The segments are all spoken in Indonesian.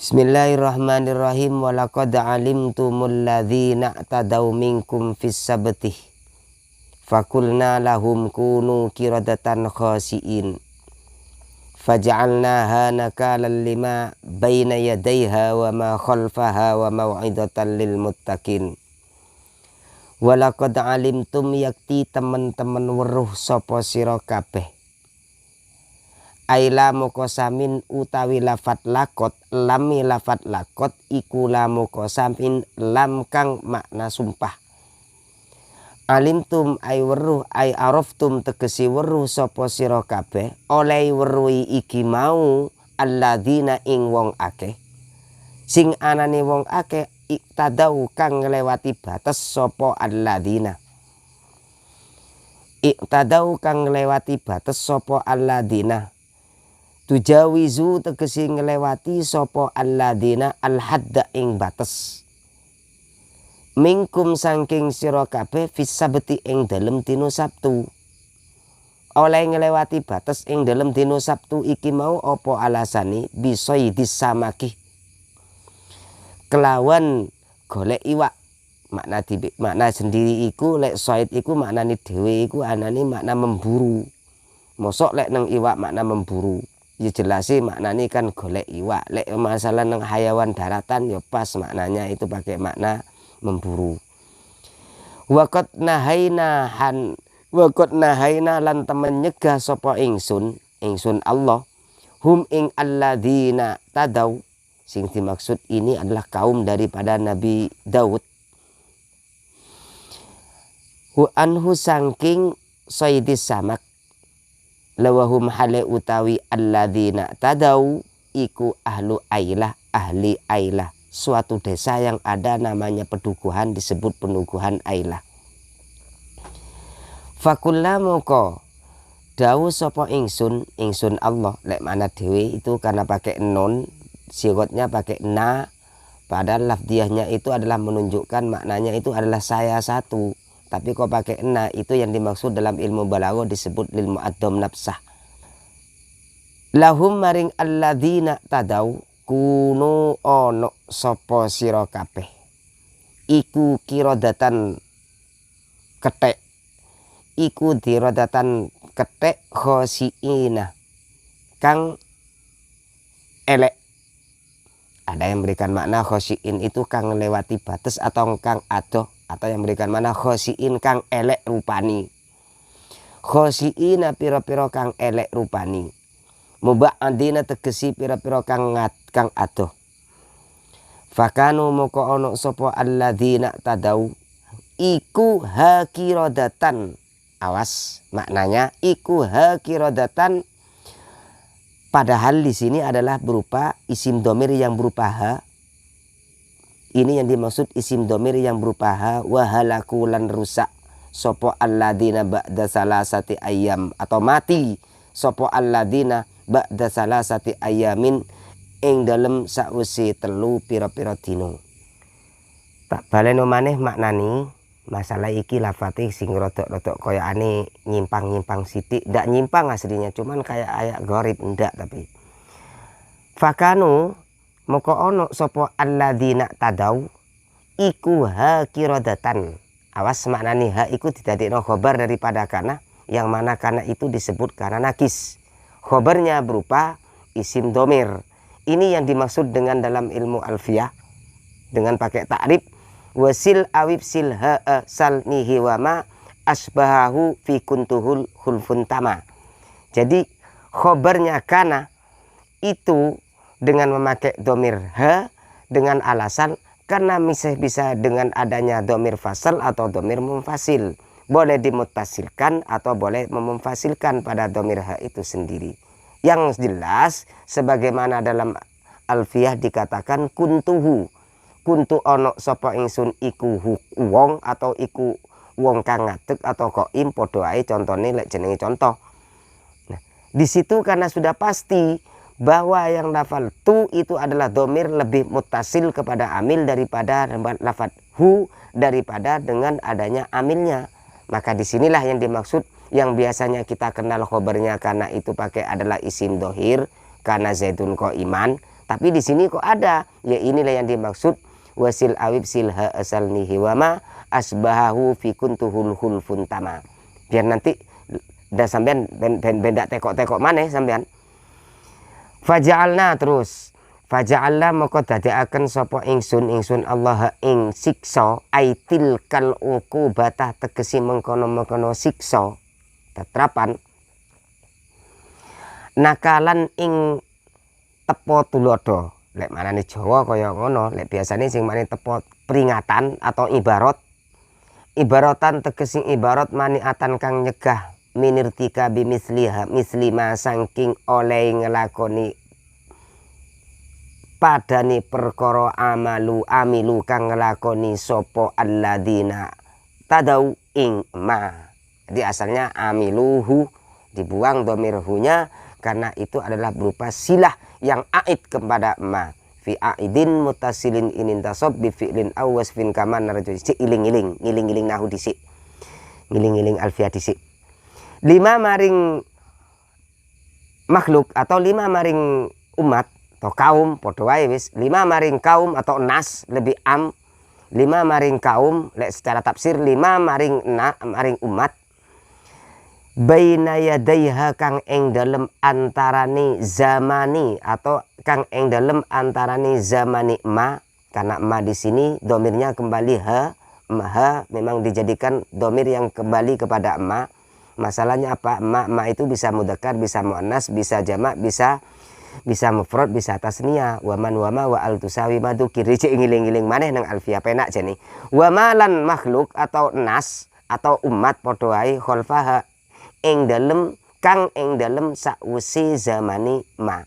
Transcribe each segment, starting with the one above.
Bismillahirrahmanirrahim. Walaqad alimtumul ladzina tadaw minkum fis sabti fakulna lahum kunu qiradatan khasiin faj'alnaha nakalan lima baina yadayha wa ma khalfaha wa mau'izatan lil muttaqin. Walaqad alimtum yakti teman-teman weruh sapa sira kabeh aila mukosamin utawi lafat lakot lami lafat lakot iku lamu kosamin lam kang makna sumpah. Alimtum ay weruh ay araftum tegesi weruh sapa sira kabeh oleh weruhi iki mau alladzina ing wong akeh sing anane wong akeh iktadau kang nglewati batas sapa alladzina iktadau kang nglewati batas sapa alladzina tujawizu tegesi ngelewati sopo alladzina al-hadda ing batas mingkum saking sira kabeh fis sabti ing dalem dina Sabtu. Oleh ngelewati batas ing dalem dina Sabtu iki mau apa alasane bisoidis samaki kelawan golek iwak. Makna sendiri iku lek soid iku maknane dhewe iku anane makna memburu. Mosok lek nang iwak makna memburu. Ya jelas sih maknanya kan golek iwak. Lek masalah nang hayawan daratan ya pas maknanya itu pakai makna memburu. Waqad nahaina lan temen nyegah sapa ingsun Allah hum ing alladzina tadaw sing dimaksud ini adalah kaum daripada Nabi Daud anhu sangking saydis samak lawahum hale utawi alladzina tadau iku ahli ailah suatu desa yang ada namanya pedukuhan disebut pedukuhan ailah. Fakulla moko dawu sapa ingsun Allah lek mana dewe itu karena pakai non sirotnya pakai na padahal lafdiahnya itu adalah menunjukkan maknanya itu adalah saya satu. Tapi kok pakai na itu yang dimaksud dalam ilmu balaghah disebut lil mu'addam nafsah. Lahum maring alladzina tadau kunu ono sapa sira kabeh iku kirodatan ketek iku dirodatan ketek khosiina kang elek. Ada yang memberikan makna khosiin itu kang lewati batas atau kang adoh, atau yang memberikan makna khosiin kang elek rupani. Khosiina pira-pira kang elek rupani. Muba'adina tegesi pira-pira kang adoh. Fakanu moko ono sapa alladzina tadau iku hakirodatan. Awas maknanya iku hakirodatan. Padahal di sini adalah berupa isim domir yang berupa ha. Ini yang dimaksud isim domir yang berupa ha. Wahalaku lan rusak sopo alladzina ba'da salasati ayyam atau mati sopo alladzina ba'da salasati ayyamin ing dalem sausi telu pira-pira dina. Tak baleno maneh maknani masalah iki lafate sing rodok-rodok kaya ane nyimpang-nyimpang sithik. Ndak nyimpang aslinya, cuman kayak ayak gharib ndak tapi. Fakanu moko ono sapa alladzina tadau iku hakirodatan. Awas maknani ha iku didadekno khobar daripada kana yang mana kana itu disebut kana nakis. Khobarnya berupa isim domir. Ini yang dimaksud dengan dalam ilmu alfiyah dengan pakai ta'rif wasil awib sil ha salnihi wa ma asbahahu fi kuntuhul khulfun tama. Jadi khobarnya kana itu dengan memakai domir ha dengan alasan karena bisa dengan adanya domir fasal atau domir munfasil. Boleh dimuttasilkan atau boleh memfasilkan pada domir ha itu sendiri. Yang jelas sebagaimana dalam alfiyah dikatakan kuntuhu. Kuntu ono sapa ingsun iku wong atau iku wong kang ngadeg atau qaim padha ae contone lek jenenge contoh. Nah, di situ karena sudah pasti bahwa yang lafal tu itu adalah domir lebih mutasil kepada amil daripada lafal hu daripada dengan adanya amilnya. Maka disinilah yang dimaksud yang biasanya kita kenal khobarnya karena itu pakai adalah isim dohir karena zaidun qaiman. Tapi di sini kok ada, ya inilah yang dimaksud wasil awib silha asalnihi wama asbahahu fi kuntuhul hulfun tama. Biar nanti dah sampean benda tekok-tekok maneh sampean. Faja'alna terus faja'alna maka dadekaken sapa ingsun Allah ing siksa aitil kal uqubata tegesi mengkono-mengkono siksa tetrapan nakalan ing tepo tulodo. Lek manane Jawa kaya ngono, lek biasane sing mane tepo peringatan atau ibaratan tegesi ibarat maniatan kang nyegah minirtika bimisliha mislima saking oleh ngelakoni padane perkara amilu kang ngelakoni sopo alladzina tadau ing ma. Jadi asalnya amiluhu, dibuang domirhunya karena itu adalah berupa silah yang aid kepada ma. Fi aidin mutasilin inin tasob bi fi'lin aw wasfin kama narju iling-iling nahu disik. Ngiling-iling alfiah disik. 5 maring makhluk atau 5 maring umat atau kaum padha wae wis. 5 maring kaum atau nas lebih am. 5 maring kaum lek secara tafsir 5 maring umat baina yadaiha kang ing dalem antarane zamani atau kang ing dalem antarane zamani ma, karena ma di sini domirnya kembali ha memang dijadikan domir yang kembali kepada ma. Masalahnya apa? Ma itu bisa mudzakkar, bisa muannas, bisa jamak, bisa mufrad, bisa tasniyah. Waman wama wa al tusawi madu kiri ngiling-ngiling maneh nang alfiah penak jene. Wamalan makhluk atau nas atau umat padha wae khalfaha ing dalem kang ing dalem sakwise zamani ma.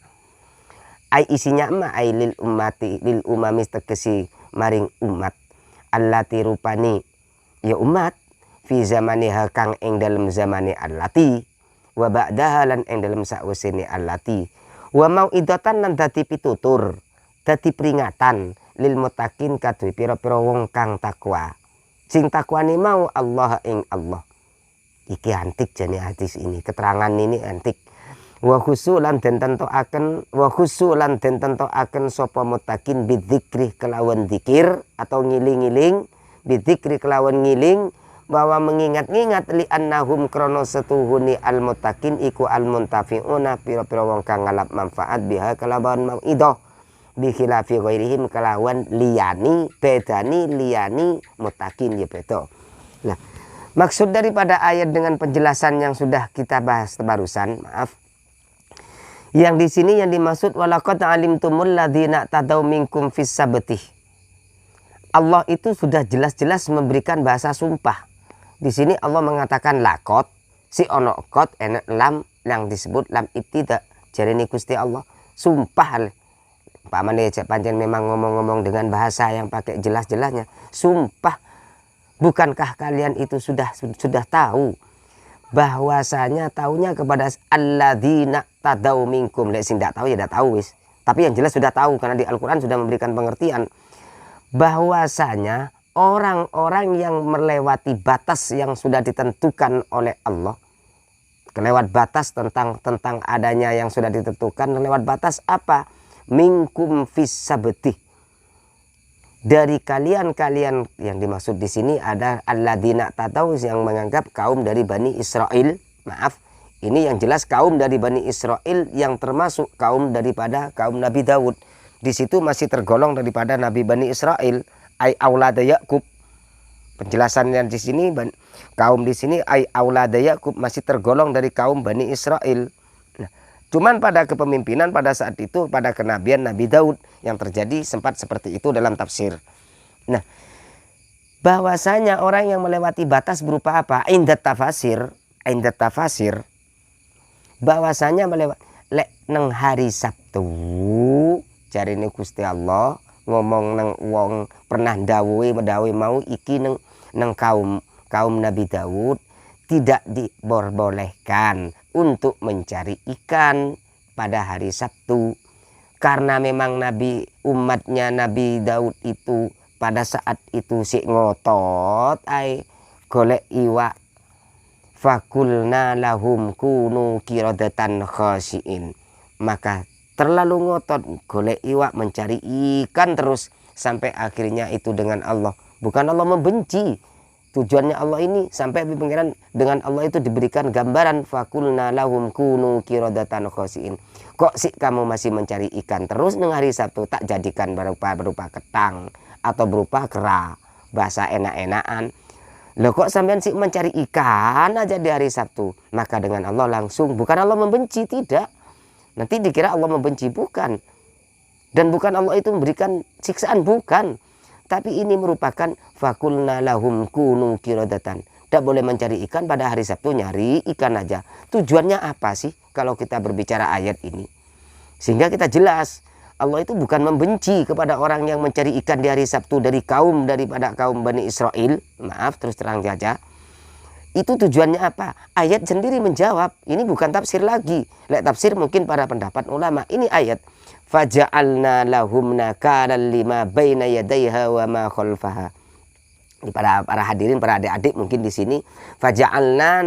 Ai isinya ma ai lil umami tegesi maring umat allati rupani ya umat fi zamaniha kang ing dalem zamani allati wa ba'daha lan ing dalem sakwise allati wa mauidatan lan dadi pitutur dadi peringatan lil muttaqin kadhe pira-pira wong kang takwa. Sing takwane mau Allah ing Allah. Iki antik jane hadis ini, keterangan ini antik. Wa khusulan den tentokaken sapa muttaqin bidzikri kelawan zikir atau ngiling-ngiling bidzikri kelawan ngiling bahwa mengingat-ingat li annahum krono setuhuni al muttaqin iku al muntafiuna pira-pira wong kang ngalap manfaat biha kelawan mauidah bi khilafi ghairihim kelawan liyani muttaqin ya beda. Nah, maksud daripada ayat dengan penjelasan yang sudah kita bahas barusan, yang di sini yang dimaksud walaqad alimtumul ladzina tadaw minkum fis sabti. Allah itu sudah jelas-jelas memberikan bahasa sumpah. Di sini Allah mengatakan lakot, si ono kot enek lam yang disebut lam ibtida. Jarine Gusti Allah sumpah. Pak Mane pancen memang ngomong-ngomong dengan bahasa yang pakai jelas-jelasnya. Sumpah. Bukankah kalian itu sudah tahu bahwasanya taunya kepada alladzina tadau minkum. Lek sing ndak tahu ya ndak tahu wis. Tapi yang jelas sudah tahu karena di Al-Qur'an sudah memberikan pengertian bahwasanya orang-orang yang melewati batas yang sudah ditentukan oleh Allah, kelewat batas tentang adanya yang sudah ditentukan, lewat batas apa? Minkum fis sabti. Dari kalian yang dimaksud di sini ada alladzina tatau yang menganggap kaum dari Bani Israel. Maaf, ini yang jelas kaum dari Bani Israel yang termasuk kaum daripada kaum Nabi Daud. Di situ masih tergolong daripada Nabi Bani Israel, ai aulad Yakub. Penjelasannya di sini kaum di sini ai aulad Yakub masih tergolong dari kaum Bani Israel. Cuman pada kepemimpinan pada saat itu, pada kenabian Nabi Daud yang terjadi sempat seperti itu dalam tafsir. Nah, bahwasanya orang yang melewati batas berupa apa? Indat tafasir, bahwasanya melewati neng hari Sabtu, jarine Gusti Allah ngomong neng wong pernah dawuhi mau iki neng kaum Nabi Daud tidak diperbolehkan untuk mencari ikan pada hari Sabtu, karena memang umatnya Nabi Daud itu pada saat itu si ngotot golek iwak, fakulna lahum kunu kiradatan khasiin, maka terlalu ngotot golek iwak, mencari ikan terus sampai akhirnya itu dengan Allah. Bukan Allah membenci. Tujuannya Allah ini sampai pengiran dengan Allah itu diberikan gambaran fakulna lahum kunu qiradatan khasiin. Kok sih kamu masih mencari ikan terus nang hari Sabtu, tak jadikan berupa ketang atau berupa kera. Bahasa enak-enakan. Loh kok sampean sih mencari ikan aja di hari Sabtu? Maka dengan Allah langsung, bukan Allah membenci, tidak. Nanti dikira Allah membenci, bukan. Dan bukan Allah itu memberikan siksaan, bukan. Tapi ini merupakan fakulna lahum kunu qiradatan. Tidak boleh mencari ikan pada hari Sabtu, nyari ikan aja. Tujuannya apa sih kalau kita berbicara ayat ini? Sehingga kita jelas, Allah itu bukan membenci kepada orang yang mencari ikan di hari Sabtu daripada kaum Bani Israel. Maaf, terus terang saja. Itu tujuannya apa? Ayat sendiri menjawab. Ini bukan tafsir lagi. Lek tafsir mungkin para pendapat ulama. Ini ayat. Faja'alna lahum nakalan lima baina yadayha wa ma khalfaha. Ini para hadirin, para adik-adik mungkin di sini. Faja'alna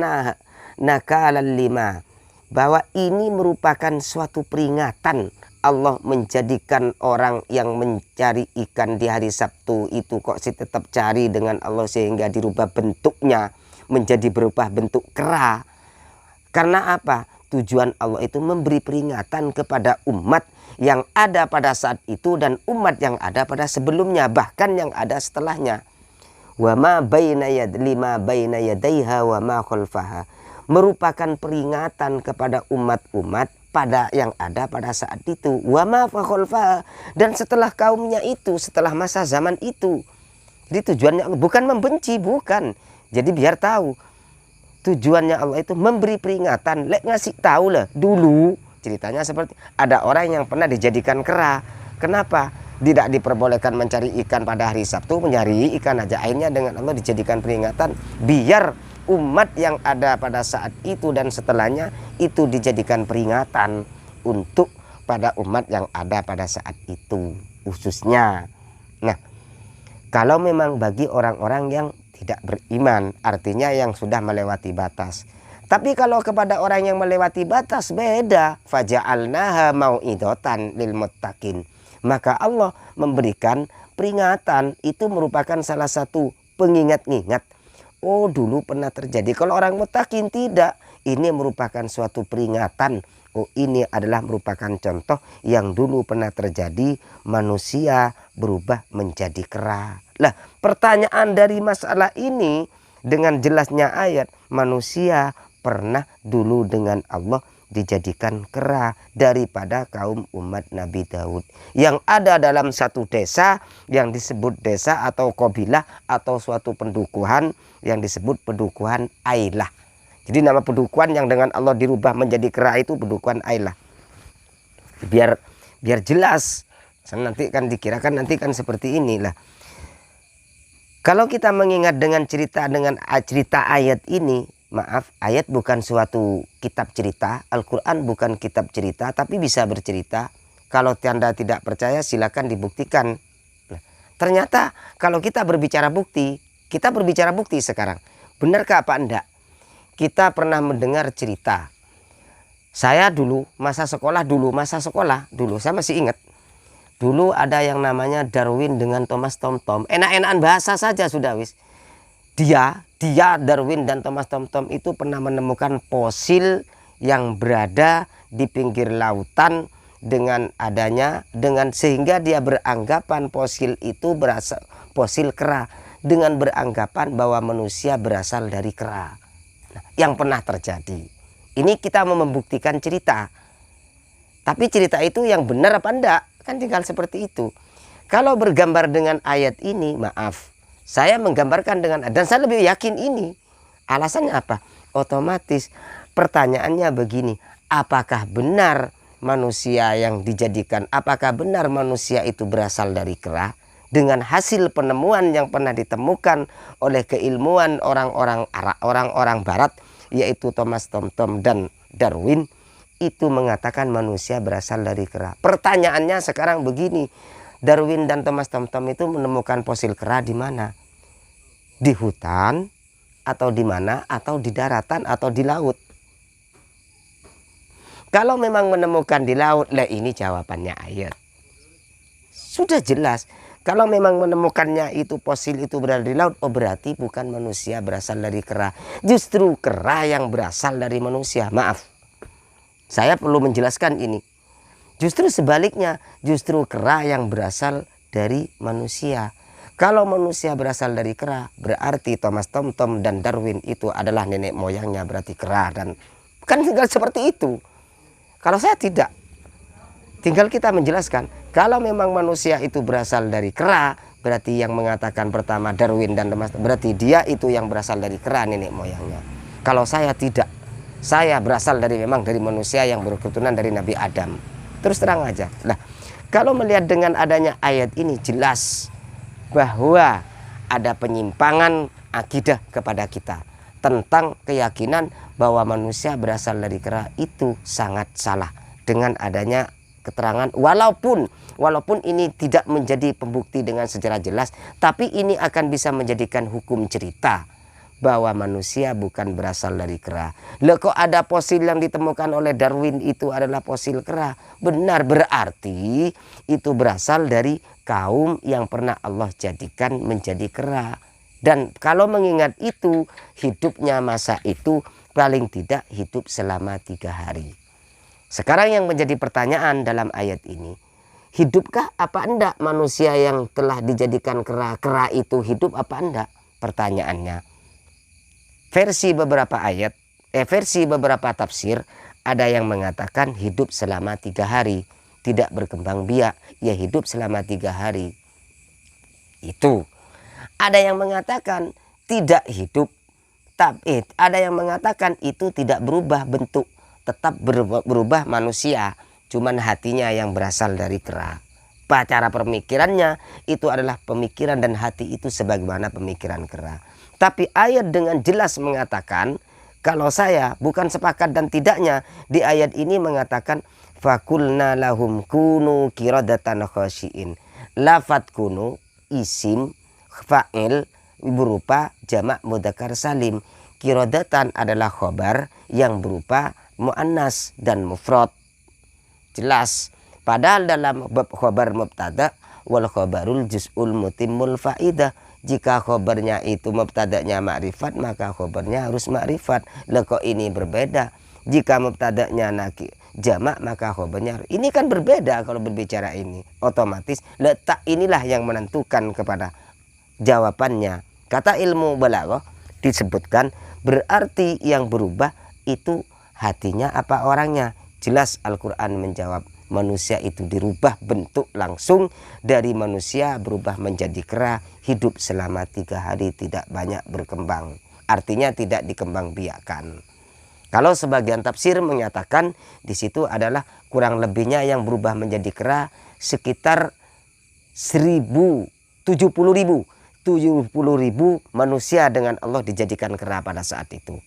nakalan lima. Bahwa ini merupakan suatu peringatan. Allah menjadikan orang yang mencari ikan di hari Sabtu itu kok sih tetap cari dengan Allah sehingga dirubah bentuknya menjadi berupa bentuk kera. Karena apa? Tujuan Allah itu memberi peringatan kepada umat yang ada pada saat itu dan umat yang ada pada sebelumnya, bahkan yang ada setelahnya. Wa ma baina lima baina yadayha wa ma khalfaha. Merupakan peringatan kepada umat-umat pada yang ada pada saat itu. Wa ma khalfaha, dan setelah kaumnya itu, setelah masa zaman itu. Jadi tujuannya bukan membenci, bukan. Jadi biar tahu tujuannya Allah itu memberi peringatan. Lek ngasih tahu lah dulu. Ceritanya seperti ada orang yang pernah dijadikan kera. Kenapa? Tidak diperbolehkan mencari ikan pada hari Sabtu, mencari ikan aja. Akhirnya dengan Allah dijadikan peringatan biar umat yang ada pada saat itu dan setelahnya itu dijadikan peringatan untuk pada umat yang ada pada saat itu khususnya. Nah, kalau memang bagi orang-orang yang tidak beriman, artinya yang sudah melewati batas. Tapi kalau kepada orang yang melewati batas beda. Faja'alnaha mau'idatan lil muttaqin. Maka Allah memberikan peringatan. Itu merupakan salah satu pengingat-ingat. Oh dulu pernah terjadi. Kalau orang muttaqin tidak. Ini merupakan suatu peringatan. Oh ini adalah merupakan contoh yang dulu pernah terjadi. Manusia berubah menjadi kera. Lah pertanyaan dari masalah ini dengan jelasnya ayat. Manusia pernah dulu dengan Allah dijadikan kera daripada kaum umat Nabi Daud yang ada dalam satu desa yang disebut desa atau kabilah atau suatu pendukuhan yang disebut pendukuhan Ailah. Jadi nama pendukuhan yang dengan Allah dirubah menjadi kera itu pendukuhan Ailah. Biar jelas. Nanti kan dikirakan nanti kan seperti inilah. Kalau kita mengingat dengan cerita ayat ini, maaf, ayat bukan suatu kitab cerita, Al-Quran bukan kitab cerita, tapi bisa bercerita. Kalau Anda tidak percaya silakan dibuktikan. Nah, ternyata kalau kita berbicara bukti sekarang. Benarkah apa enggak? Kita pernah mendengar cerita. Saya dulu, masa sekolah, saya masih ingat. Dulu ada yang namanya Darwin dengan Thomas Thomson. Enak-enakan bahasa saja sudah wis. Dia Darwin dan Thomas Thomson itu pernah menemukan fosil yang berada di pinggir lautan sehingga dia beranggapan fosil itu berasal fosil kera dengan beranggapan bahwa manusia berasal dari kera. Nah, yang pernah terjadi. Ini kita mau membuktikan cerita. Tapi cerita itu yang benar apa enggak? Kan tinggal seperti itu. Kalau bergambar dengan ayat ini, maaf. Saya menggambarkan dan saya lebih yakin ini. Alasannya apa? Otomatis pertanyaannya begini. Apakah benar manusia yang dijadikan, apakah benar manusia itu berasal dari kera? Dengan hasil penemuan yang pernah ditemukan oleh keilmuan orang-orang barat, yaitu Thomas Thomson dan Darwin, itu mengatakan manusia berasal dari kera. Pertanyaannya sekarang begini, Darwin dan Thomas Thomson itu menemukan fosil kera di mana? Di hutan atau di mana? Atau di daratan atau di laut? Kalau memang menemukan di laut, lah ini jawabannya ayat. Sudah jelas. Kalau memang menemukannya itu fosil itu berada di laut, oh berarti bukan manusia berasal dari kera. Justru kera yang berasal dari manusia. Maaf, saya perlu menjelaskan ini. Justru sebaliknya, justru kera yang berasal dari manusia. Kalau manusia berasal dari kera, berarti Thomas Thomson dan Darwin itu adalah nenek moyangnya, berarti kera. Dan kan tinggal seperti itu. Kalau saya tidak, tinggal kita menjelaskan. Kalau memang manusia itu berasal dari kera, berarti yang mengatakan pertama Darwin dan Thomas, berarti dia itu yang berasal dari kera nenek moyangnya. Kalau saya tidak, saya berasal memang dari manusia yang berketurunan dari Nabi Adam. Terus terang aja. Nah, kalau melihat dengan adanya ayat ini jelas bahwa ada penyimpangan akidah kepada kita tentang keyakinan bahwa manusia berasal dari kera, itu sangat salah dengan adanya keterangan, walaupun ini tidak menjadi pembukti dengan secara jelas, tapi ini akan bisa menjadikan hukum cerita bahwa manusia bukan berasal dari kera. Loh, kok ada fosil yang ditemukan oleh Darwin itu adalah fosil kera? Benar, berarti itu berasal dari kaum yang pernah Allah jadikan menjadi kera. Dan kalau mengingat itu, hidupnya masa itu paling tidak hidup selama 3 hari. Sekarang yang menjadi pertanyaan dalam ayat ini, hidupkah apa enggak manusia yang telah dijadikan kera? Kera itu hidup apa enggak? Pertanyaannya. Versi beberapa tafsir, ada yang mengatakan hidup selama 3 hari. Tidak berkembang biak, ya hidup selama 3 hari. Itu. Ada yang mengatakan tidak hidup. Ada yang mengatakan itu tidak berubah bentuk, tetap berubah manusia, cuman hatinya yang berasal dari kera. Cara pemikirannya itu adalah pemikiran dan hati itu sebagaimana pemikiran kera. Tapi ayat dengan jelas mengatakan, kalau saya bukan sepakat dan tidaknya, di ayat ini mengatakan fakulna lahum kunu qiradatan khasyiin. Lafat kunu isim fa'il berupa jamak mudzakkar salim. Qiradatan adalah khobar yang berupa muannas dan mufrad. Jelas. Padahal dalam bab khobar mubtada wal khobarul juz'ul mutimmul faidah. Jika khobarnya itu mubtadanya ma'rifat, maka khobarnya harus ma'rifat. Lah kok ini berbeda? Jika mubtadanya jamak, maka khobarnya ini kan berbeda. Kalau berbicara ini otomatis letak inilah yang menentukan kepada jawabannya. Kata ilmu balaghah disebutkan berarti yang berubah itu hatinya apa orangnya. Jelas Al-Quran menjawab, manusia itu dirubah bentuk langsung dari manusia berubah menjadi kera, hidup selama 3 hari, tidak banyak berkembang. Artinya tidak dikembangbiakkan. Kalau sebagian tafsir menyatakan di situ adalah kurang lebihnya yang berubah menjadi kera sekitar 70 ribu manusia dengan Allah dijadikan kera pada saat itu.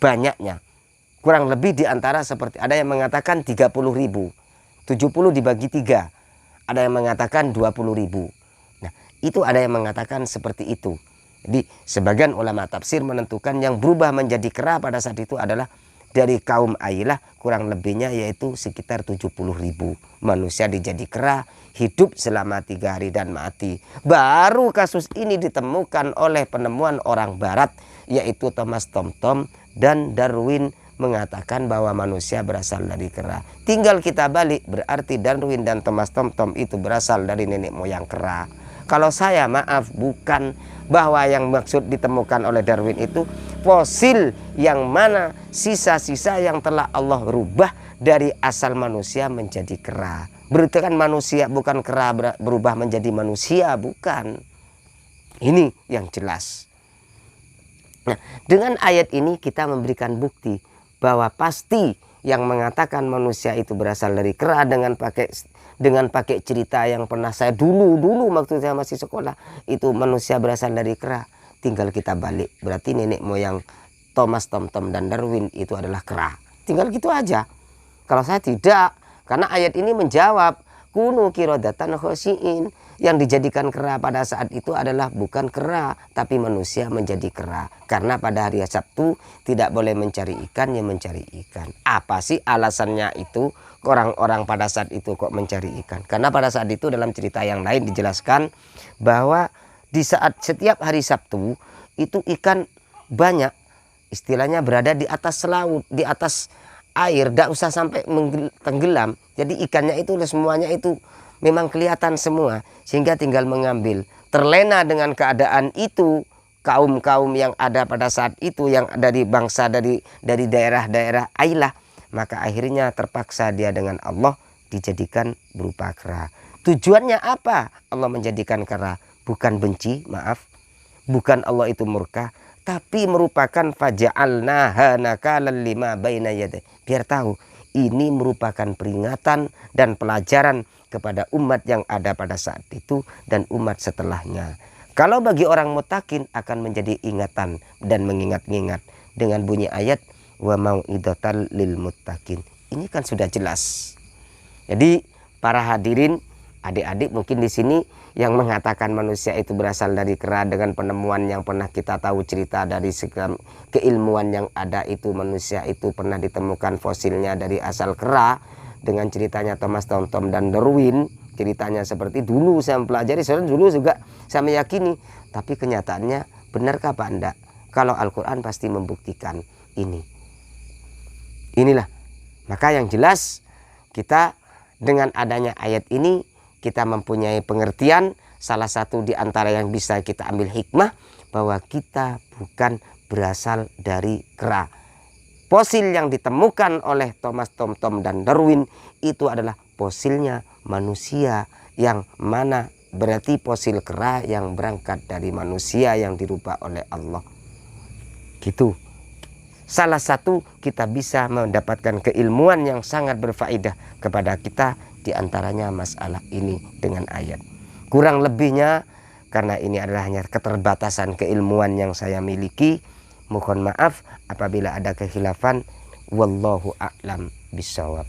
Banyaknya. Kurang lebih diantara seperti ada yang mengatakan 30 ribu. 70 dibagi 3. Ada yang mengatakan 20 ribu. Nah, itu ada yang mengatakan seperti itu. Jadi sebagian ulama tafsir menentukan yang berubah menjadi kera pada saat itu adalah dari kaum Ailah, kurang lebihnya yaitu sekitar 70 ribu manusia dijadi kera, hidup selama 3 hari dan mati. Baru kasus ini ditemukan oleh penemuan orang barat, yaitu Thomas Thomson dan Darwin mengatakan bahwa manusia berasal dari kera. Tinggal kita balik, berarti Darwin dan Thomas Thomson itu berasal dari nenek moyang kera. Kalau saya maaf, bukan, bahwa yang maksud ditemukan oleh Darwin itu fosil yang mana sisa-sisa yang telah Allah rubah dari asal manusia menjadi kera. Berarti kan manusia bukan kera berubah menjadi manusia, bukan. Ini yang jelas. Nah, dengan ayat ini kita memberikan bukti bahwa pasti yang mengatakan manusia itu berasal dari kera dengan pakai cerita yang pernah saya dulu waktu saya masih sekolah, itu manusia berasal dari kera. Tinggal kita balik, berarti nenek moyang Thomas Thomson dan Darwin itu adalah kera. Tinggal gitu aja. Kalau saya tidak, karena ayat ini menjawab kunu qiradatan khasiin. Yang dijadikan kera pada saat itu adalah bukan kera, tapi manusia menjadi kera. Karena pada hari Sabtu tidak boleh mencari ikan, ya mencari ikan. Apa sih alasannya itu? Orang-orang pada saat itu kok mencari ikan? Karena pada saat itu dalam cerita yang lain dijelaskan bahwa di saat setiap hari Sabtu itu ikan banyak, istilahnya berada di atas laut, di atas air, tidak usah sampai tenggelam. Jadi ikannya itu semuanya itu memang kelihatan semua, sehingga tinggal mengambil. Terlena dengan keadaan itu, kaum-kaum yang ada pada saat itu, yang dari bangsa dari daerah-daerah Ailah, maka akhirnya terpaksa dia dengan Allah dijadikan berupa kera. Tujuannya apa Allah menjadikan kera? Bukan benci, maaf, bukan Allah itu murka, tapi merupakan faja'alnaha nakalan lima baina yaday. Biar tahu ini merupakan peringatan dan pelajaran kepada umat yang ada pada saat itu dan umat setelahnya. Kalau bagi orang mutakin akan menjadi ingatan dan mengingat-ingat dengan bunyi ayat wa mau'idatal lil muttaqin. Ini kan sudah jelas. Jadi para hadirin, adik-adik mungkin di sini yang mengatakan manusia itu berasal dari kera dengan penemuan yang pernah kita tahu cerita dari segala keilmuan yang ada itu, manusia itu pernah ditemukan fosilnya dari asal kera. Dengan ceritanya Thomas Thomson dan Darwin, ceritanya seperti dulu saya mempelajari, soalnya dulu juga saya meyakini. Tapi kenyataannya benarkah Pak Anda? Kalau Al-Quran pasti membuktikan ini. Inilah. Maka yang jelas kita dengan adanya ayat ini kita mempunyai pengertian. Salah satu di antara yang bisa kita ambil hikmah bahwa kita bukan berasal dari kera. Fosil yang ditemukan oleh Thomas Thomson dan Darwin itu adalah fosilnya manusia, yang mana berarti fosil kera yang berangkat dari manusia yang dirubah oleh Allah. Gitu. Salah satu kita bisa mendapatkan keilmuan yang sangat berfaedah kepada kita, di antaranya masalah ini dengan ayat. Kurang lebihnya karena ini adalah hanya keterbatasan keilmuan yang saya miliki. Mohon maaf apabila ada kekhilafan. Wallahu a'lam bishawab.